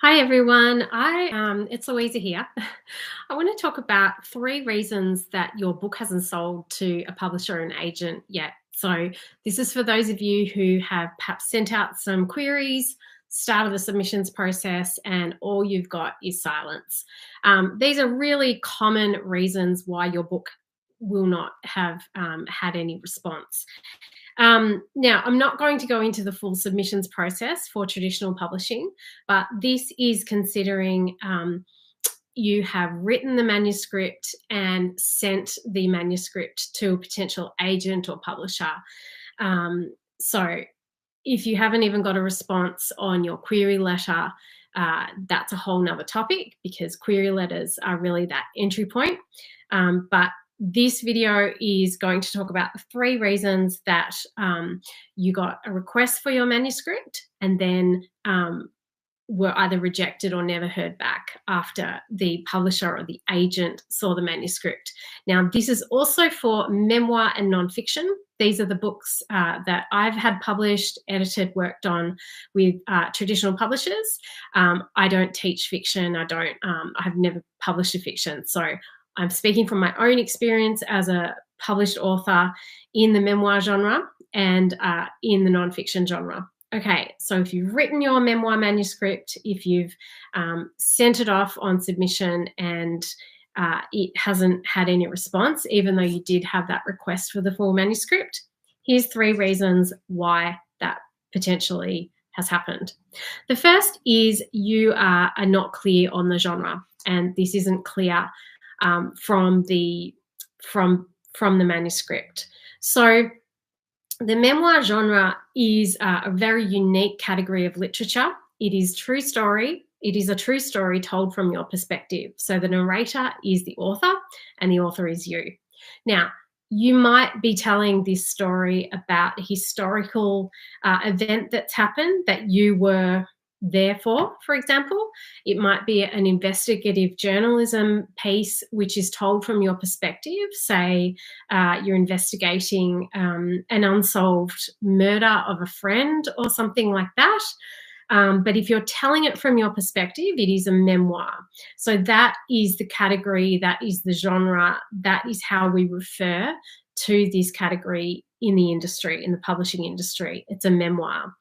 Hi everyone, it's Louisa here. I want to talk about 3 reasons that your book hasn't sold to a publisher or an agent yet. So this is for those of you who have perhaps sent out some queries, started the submissions process, and all you've got is silence. These are really common reasons why your book will not have had any response. Now, I'm not going to go into the full submissions process for traditional publishing, but this is considering you have written the manuscript and sent the manuscript to a potential agent or publisher. So if you haven't even got a response on your query letter, that's a whole nother topic because query letters are really that entry point. But this video is going to talk about the 3 reasons that you got a request for your manuscript and then were either rejected or never heard back after the publisher or the agent saw the manuscript. Now, this is also for memoir and nonfiction. These are the books that I've had published, edited, worked on with traditional publishers. I don't teach fiction. I've never published a fiction. So I'm speaking from my own experience as a published author in the memoir genre and in the nonfiction genre. Okay, so if you've written your memoir manuscript, if you've sent it off on submission and it hasn't had any response, even though you did have that request for the full manuscript, here's 3 reasons why that potentially has happened. The first is you are not clear on the genre, and this isn't clear from the manuscript. So the memoir genre is a very unique category of literature. It is true story. It is a true story told from your perspective. So the narrator is the author and the author is you. Now, you might be telling this story about a historical event that's happened that you were there for example. It might be an investigative journalism piece which is told from your perspective. Say you're investigating an unsolved murder of a friend or something like that. But if you're telling it from your perspective, it is a memoir. So that is the category, that is the genre, that is how we refer to this category in the industry, in the publishing industry. It's a memoir.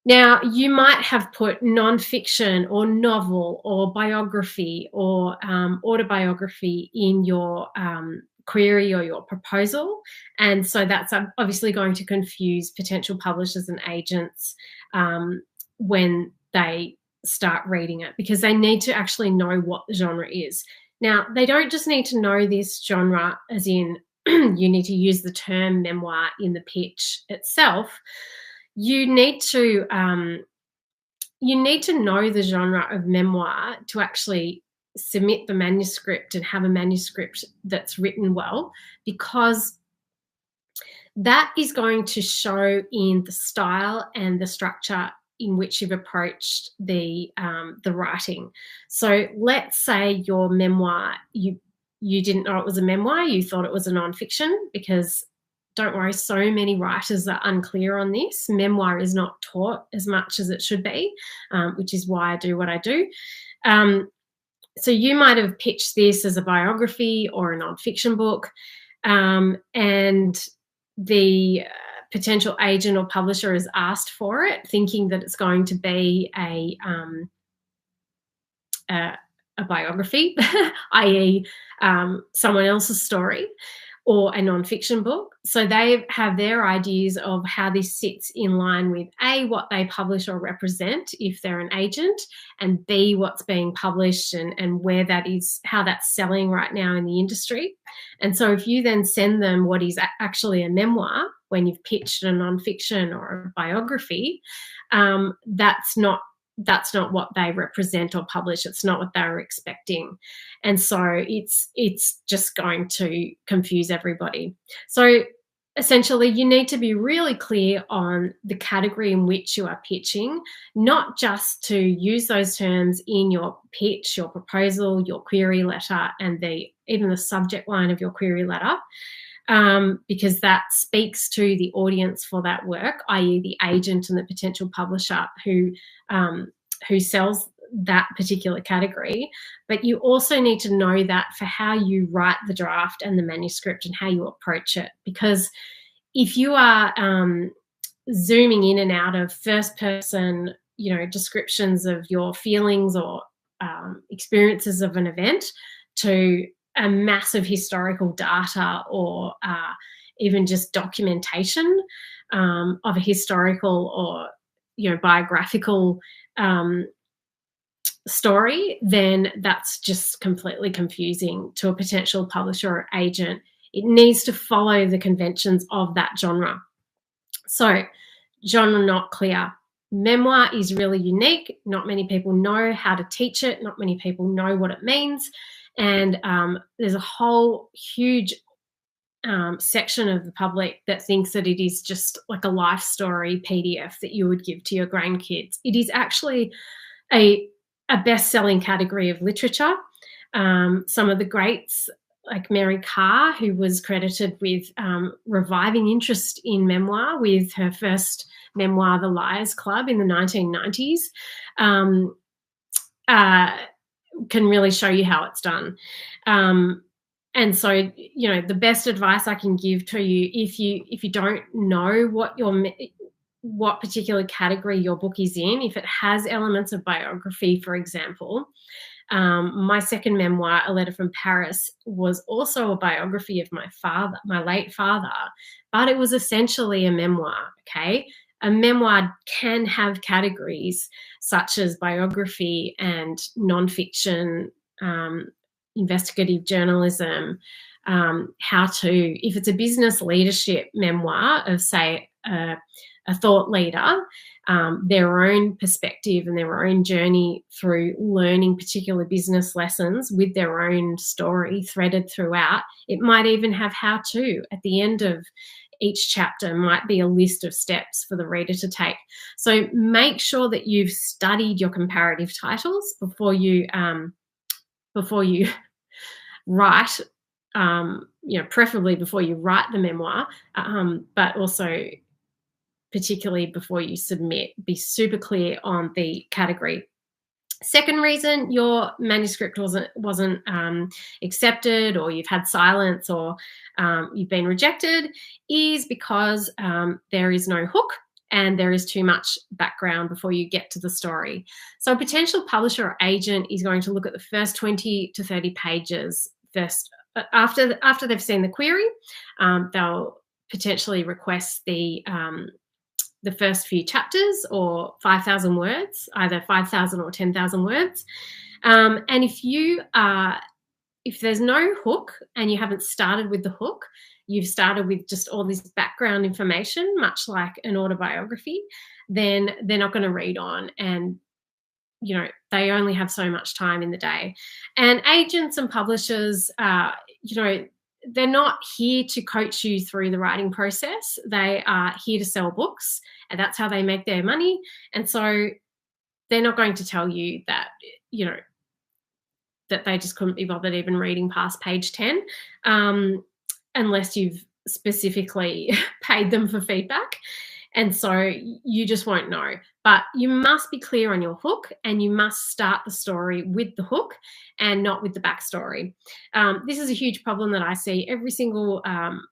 Now, you might have put nonfiction or novel or biography or autobiography in your query or your proposal. And so that's obviously going to confuse potential publishers and agents when they start reading it, because they need to actually know what the genre is. Now, they don't just need to know this genre as in you need to use the term memoir in the pitch itself. You need to know the genre of memoir to actually submit the manuscript and have a manuscript that's written well, because that is going to show in the style and the structure in which you've approached the writing. So let's say your memoir, you didn't know it was a memoir, you thought it was a nonfiction, because don't worry, so many writers are unclear on this. Memoir is not taught as much as it should be, which is why I do what I do. So you might have pitched this as a biography or a nonfiction book, and the potential agent or publisher has asked for it, thinking that it's going to be a biography, i.e. Someone else's story, or a nonfiction book. So they have their ideas of how this sits in line with A, what they publish or represent if they're an agent, and B, what's being published and where that is, how that's selling right now in the industry. And so if you then send them what is actually a memoir when you've pitched a nonfiction or a biography, that's not what they represent or publish. It's not what they were expecting. And so it's just going to confuse everybody. So essentially, you need to be really clear on the category in which you are pitching, not just to use those terms in your pitch, your proposal, your query letter, and even the subject line of your query letter, because that speaks to the audience for that work, i.e. the agent and the potential publisher who who sells that particular category, but you also need to know that for how you write the draft and the manuscript and how you approach it. Because if you are zooming in and out of first person, descriptions of your feelings or experiences of an event to a massive historical data or even just documentation of a historical or biographical story, then that's just completely confusing to a potential publisher or agent. It needs to follow the conventions of that genre. So, genre not clear. Memoir is really unique. Not many people know how to teach it. Not many people know what it means. And there's a whole huge section of the public that thinks that it is just like a life story PDF that you would give to your grandkids. It is actually a best-selling category of literature. Some of the greats, like Mary Carr, who was credited with reviving interest in memoir with her first memoir, The Liars Club, in the 1990s, can really show you how it's done. And so, the best advice I can give to you, if you don't know what particular category your book is in, if it has elements of biography, for example, my second memoir, A Letter from Paris, was also a biography of my father, my late father, but it was essentially a memoir, okay? A memoir can have categories such as biography and nonfiction, investigative journalism, if it's a business leadership memoir of, say, a thought leader, their own perspective and their own journey through learning particular business lessons with their own story threaded throughout. It might even have how-to at the end of each chapter, might be a list of steps for the reader to take. So make sure that you've studied your comparative titles before you write, preferably before you write the memoir, but also particularly before you submit. Be super clear on the category. Second reason your manuscript wasn't accepted, or you've had silence, or you've been rejected, is because there is no hook and there is too much background before you get to the story. So a potential publisher or agent is going to look at the first 20 to 30 pages first. After they've seen the query, they'll potentially request the first few chapters, or 5,000 words, either 5,000 or 10,000 words. And if there's no hook and you haven't started with the hook, you've started with just all this background information, much like an autobiography, then they're not going to read on. And, they only have so much time in the day. And agents and publishers, they're not here to coach you through the writing process. They are here to sell books, and that's how they make their money. And so they're not going to tell you that, that they just couldn't be bothered even reading past page 10, unless you've specifically paid them for feedback. And so you just won't know. But you must be clear on your hook, and you must start the story with the hook and not with the backstory. This is a huge problem that I see. Every single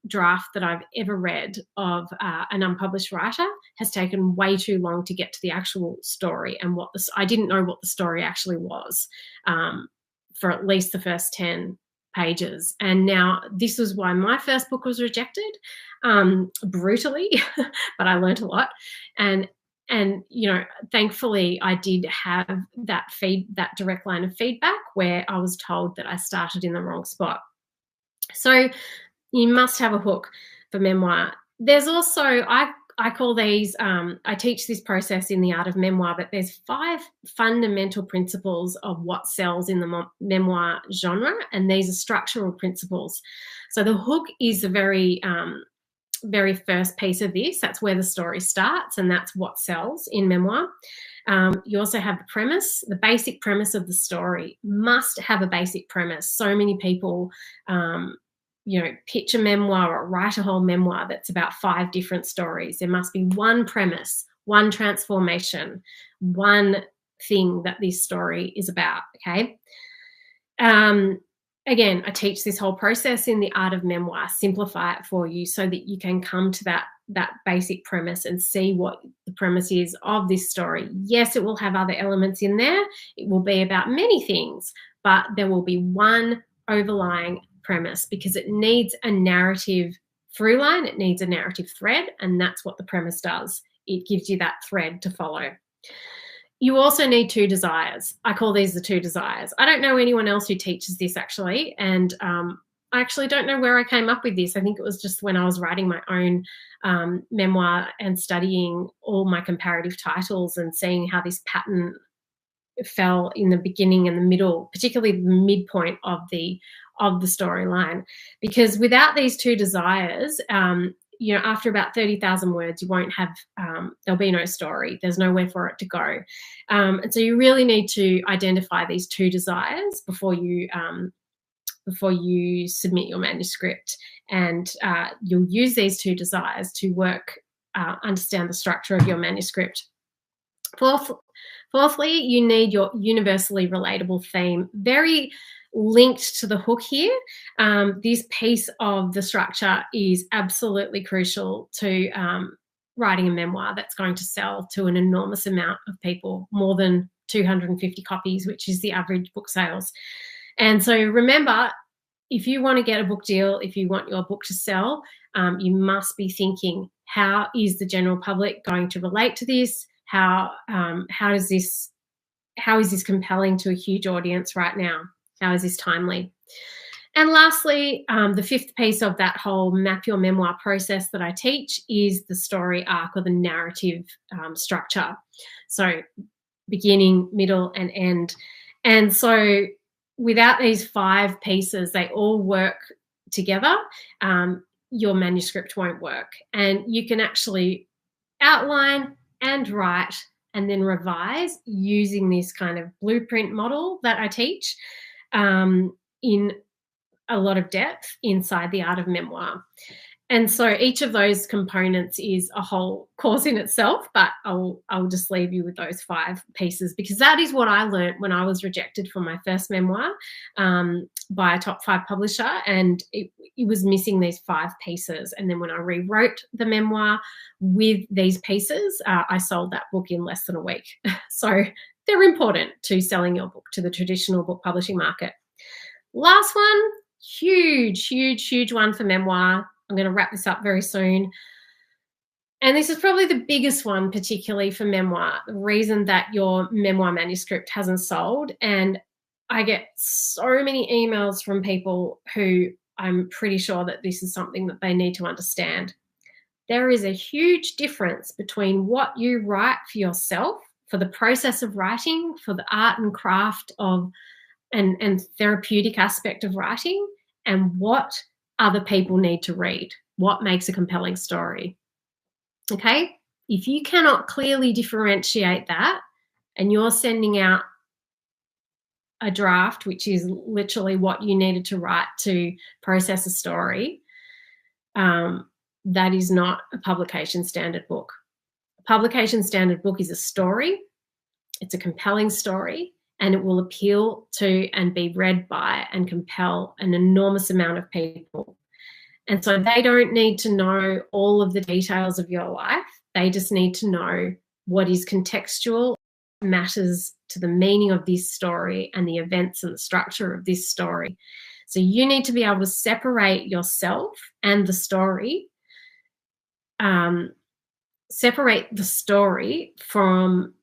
draft that I've ever read of an unpublished writer has taken way too long to get to the actual story, and I didn't know what the story actually was for at least the first 10 pages. And now this is why my first book was rejected, brutally, but I learned a lot. And thankfully I did have that direct line of feedback where I was told that I started in the wrong spot. So you must have a hook for memoir. There's also, I call these, I teach this process in the art of memoir, but there's 5 fundamental principles of what sells in the memoir genre, and these are structural principles. So the hook is the very first piece of this. That's where the story starts, and that's what sells in memoir. You also have the premise. The basic premise of the story must have a basic premise. So many people pitch a memoir or write a whole memoir that's about 5 different stories. There must be one premise, one transformation, one thing that this story is about, okay? Again, I teach this whole process in The Art of Memoir, simplify it for you so that you can come to that basic premise and see what the premise is of this story. Yes, it will have other elements in there. It will be about many things, but there will be one overlying premise because it needs a narrative through line, it needs a narrative thread, and that's what the premise does. It gives you that thread to follow. You also need two desires. I call these the two desires. I don't know anyone else who teaches this actually, and I actually don't know where I came up with this. I think it was just when I was writing my own memoir and studying all my comparative titles and seeing how this pattern fell in the beginning and the middle, particularly the midpoint of the storyline. Because without these two desires, after about 30,000 words, you won't have, there'll be no story. There's nowhere for it to go. And so you really need to identify these two desires before you submit your manuscript. And you'll use these two desires to understand the structure of your manuscript. Fourthly, you need your universally relatable theme. Very linked to the hook here. This piece of the structure is absolutely crucial to writing a memoir that's going to sell to an enormous amount of people, more than 250 copies, which is the average book sales. And so remember, if you want to get a book deal, if you want your book to sell, you must be thinking, how is the general public going to relate to this? How is this compelling to a huge audience right now? How is this timely? And lastly, the fifth piece of that whole map your memoir process that I teach is the story arc, or the narrative structure. So beginning, middle, and end. And so without these 5 pieces, they all work together, your manuscript won't work. And you can actually outline and write and then revise using this kind of blueprint model that I teach in a lot of depth inside The Art of Memoir. And so each of those components is a whole course in itself, but I'll just leave you with those 5 pieces, because that is what I learned when I was rejected for my first memoir by a top 5 publisher, and it was missing these 5 pieces. And then when I rewrote the memoir with these pieces, I sold that book in less than a week. So they're important to selling your book to the traditional book publishing market. Last one, huge one for memoir. I'm going to wrap this up very soon. And this is probably the biggest one, particularly for memoir, the reason that your memoir manuscript hasn't sold. And I get so many emails from people who I'm pretty sure that this is something that they need to understand. There is a huge difference between what you write for yourself, for the process of writing, for the art and craft of and therapeutic aspect of writing, and what other people need to read, what makes a compelling story. Okay? If you cannot clearly differentiate that, and you're sending out a draft, which is literally what you needed to write to process a story, that is not a publication standard book. A publication standard book is a story. It's a compelling story, and it will appeal to and be read by and compel an enormous amount of people. And so they don't need to know all of the details of your life. They just need to know what is contextual, matters to the meaning of this story and the events and the structure of this story. So you need to be able to separate yourself and the story, separate the story from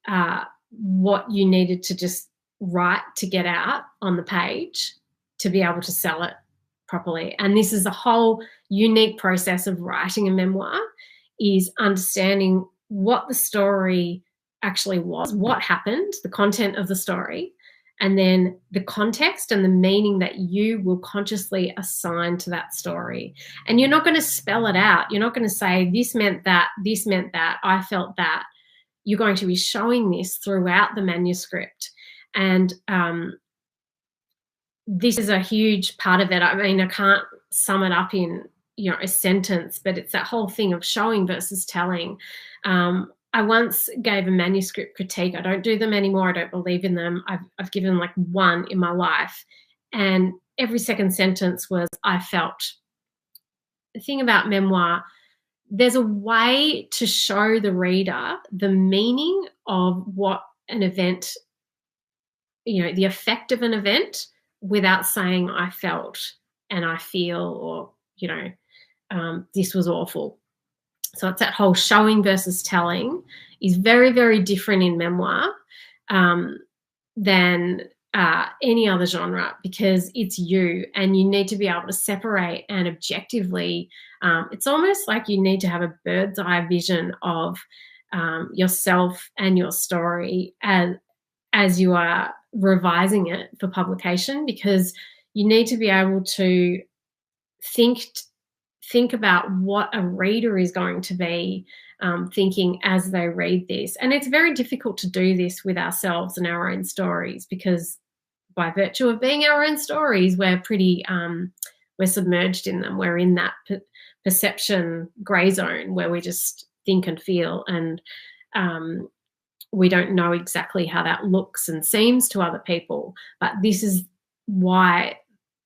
what you needed to just write to get out on the page to be able to sell it properly. And this is a whole unique process of writing a memoir, is understanding what the story actually was, what happened, the content of the story, and then the context and the meaning that you will consciously assign to that story. And you're not going to spell it out. You're not going to say, this meant that, I felt that. You're going to be showing this throughout the manuscript. And this is a huge part of it. I mean, I can't sum it up in a sentence, but it's that whole thing of showing versus telling. I once gave a manuscript critique. I don't do them anymore. I don't believe in them. I've given like one in my life, and every second sentence was "I felt." The thing about memoir, there's a way to show the reader the meaning of what an event, the effect of an event, without saying "I felt" and "I feel," or this was awful. So it's that whole showing versus telling is very, very different in memoir than any other genre, because it's you, and you need to be able to separate and objectively. It's almost like you need to have a bird's eye vision of yourself and your story as you are revising it for publication, because you need to be able to think about what a reader is going to be thinking as they read this. And it's very difficult to do this with ourselves and our own stories, because by virtue of being our own stories, we're we're submerged in them. We're in that perception gray zone where we just think and feel, and we don't know exactly how that looks and seems to other people. But this is why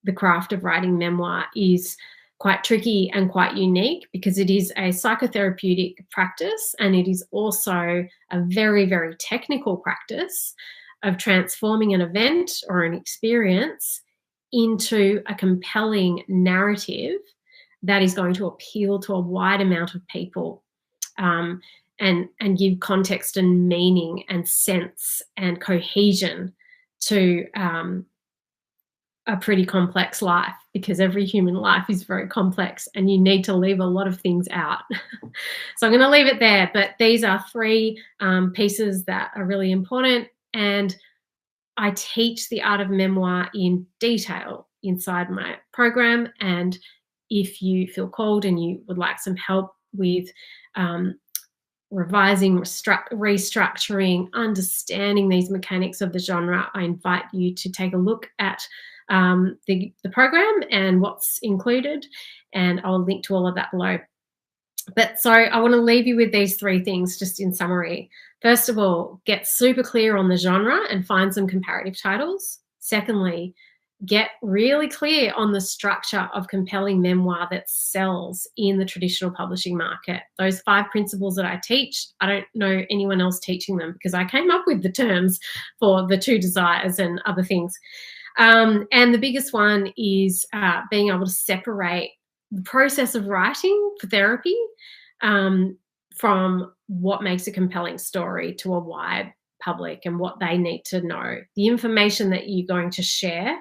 the craft of writing memoir is quite tricky and quite unique, because it is a psychotherapeutic practice, and it is also a very, very technical practice of transforming an event or an experience into a compelling narrative that is going to appeal to a wide amount of people, and give context and meaning and sense and cohesion to a pretty complex life, because every human life is very complex and you need to leave a lot of things out. So I'm going to leave it there, but these are three pieces that are really important, and I teach the art of memoir in detail inside my program. And if you feel called and you would like some help with revising, restructuring, understanding these mechanics of the genre, I invite you to take a look at the program and what's included, and I'll link to all of that below. But so I want to leave you with these three things just in summary. First of all, get super clear on the genre and find some comparative titles. Secondly, get really clear on the structure of compelling memoir that sells in the traditional publishing market. Those 5 principles that I teach, I don't know anyone else teaching them, because I came up with the terms for the 2 desires and other things. And the biggest one is being able to separate the process of writing for therapy from what makes a compelling story to a wide public and what they need to know. The information that you're going to share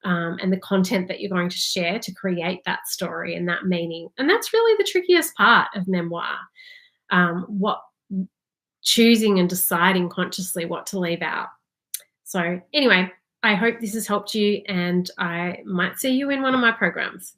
and the content that you're going to share to create that story and that meaning. And that's really the trickiest part of memoir, choosing and deciding consciously what to leave out. So anyway, I hope this has helped you, and I might see you in one of my programs.